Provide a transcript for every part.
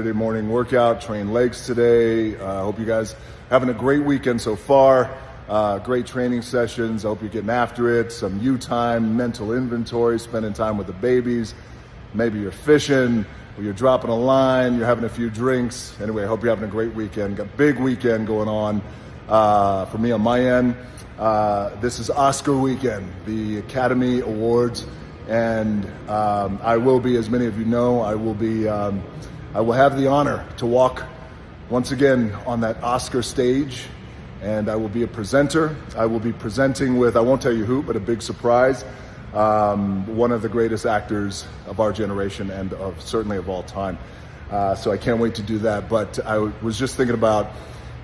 Saturday morning workout, train legs today. I hope you guys having a great weekend so far. Great training sessions. I hope you're getting after it. Some you time, mental inventory, spending time with the babies. Maybe you're fishing or you're dropping a line, you're having a few drinks. Anyway, I hope you're having a great weekend. Got a big weekend going on for me on my end. This is Oscar weekend, the Academy Awards. And I will be, as many of you know, I will have the honor to walk once again on that Oscar stage, and I will be a presenter. I will be presenting with, I won't tell you who, but a big surprise, one of the greatest actors of our generation and certainly of all time. So I can't wait to do that. But I was just thinking about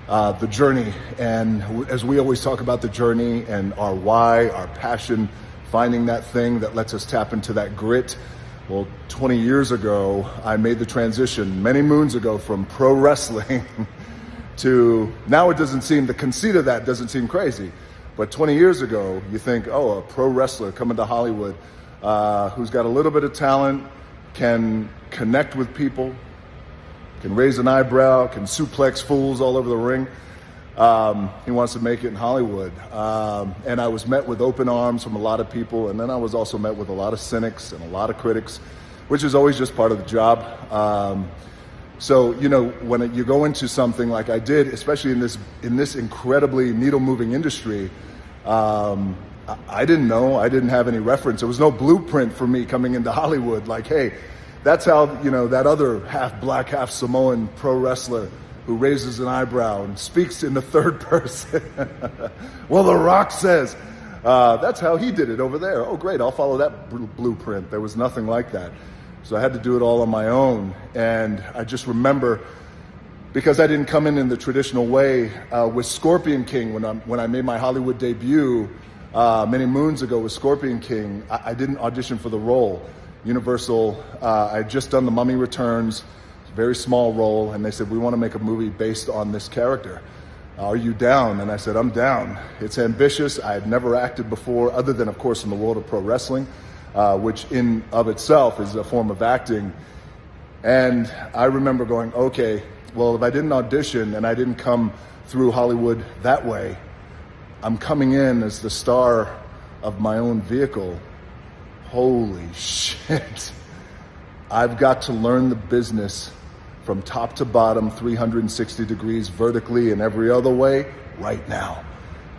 the journey, and as we always talk about the journey and our why, our passion, finding that thing that lets us tap into that grit. Well, 20 years ago, I made the transition many moons ago from pro wrestling to, now it doesn't seem, the conceit of that doesn't seem crazy. But 20 years ago, you think, oh, a pro wrestler coming to Hollywood who's got a little bit of talent, can connect with people, can raise an eyebrow, can suplex fools all over the ring. He wants to make it in Hollywood. And I was met with open arms from a lot of people. And then I was also met with a lot of cynics and a lot of critics, which is always just part of the job. So, you know, when you go into something like I did, especially in this incredibly needle moving industry, I didn't know, I didn't have any reference. There was no blueprint for me coming into Hollywood. Like, hey, that's how, you know, that other half black, half Samoan pro wrestler who raises an eyebrow and speaks in the third person. Well, The Rock says, that's how he did it over there. Oh, great, I'll follow that blueprint. There was nothing like that. So I had to do it all on my own. And I just remember, because I didn't come in the traditional way, with Scorpion King, when I made my Hollywood debut many moons ago with Scorpion King, I didn't audition for the role. Universal, I had just done The Mummy Returns, very small role, and they said, we want to make a movie based on this character. Are you down? And I said, I'm down. It's ambitious. I had never acted before, other than, of course, in the world of pro wrestling, which in of itself is a form of acting. And I remember going, okay, well, if I didn't audition and I didn't come through Hollywood that way, I'm coming in as the star of my own vehicle. Holy shit. I've got to learn the business from top to bottom, 360 degrees vertically and every other way right now.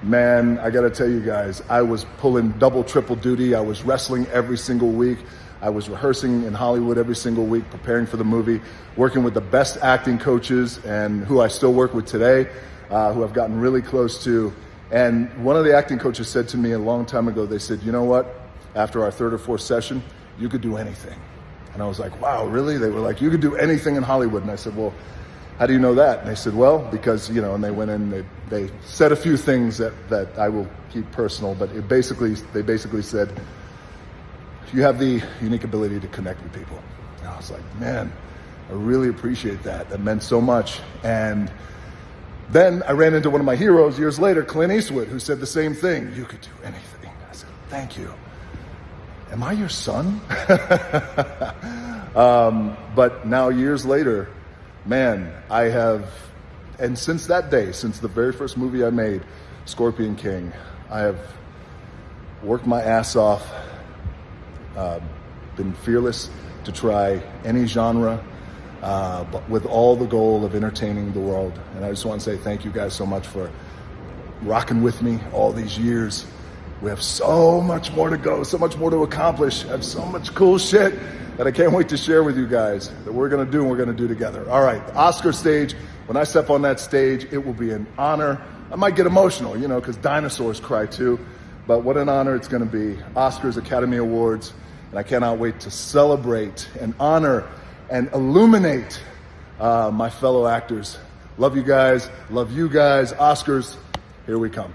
Man, I gotta tell you guys, I was pulling double, triple duty. I was wrestling every single week. I was rehearsing in Hollywood every single week, preparing for the movie, working with the best acting coaches and who I still work with today, who I've gotten really close to. And one of the acting coaches said to me a long time ago, they said, you know what? After our third or fourth session, you could do anything. And I was like, wow, really? They were like, you could do anything in Hollywood. And I said, well, how do you know that? And they said, well, because, you know, and they went in, they said a few things that I will keep personal, but they basically said, you have the unique ability to connect with people. And I was like, man, I really appreciate that. That meant so much. And then I ran into one of my heroes years later, Clint Eastwood, who said the same thing. You could do anything. I said, thank you. Am I your son? But now years later, man, I have, and since that day, since the very first movie I made, Scorpion King, I have worked my ass off, been fearless to try any genre, but with all the goal of entertaining the world. And I just want to say thank you guys so much for rocking with me all these years. We have so much more to go, so much more to accomplish. I have so much cool shit that I can't wait to share with you guys that we're going to do and we're going to do together. All right, the Oscar stage. When I step on that stage, it will be an honor. I might get emotional, you know, because dinosaurs cry too. But what an honor it's going to be. Oscars, Academy Awards. And I cannot wait to celebrate and honor and illuminate my fellow actors. Love you guys. Love you guys. Oscars, here we come.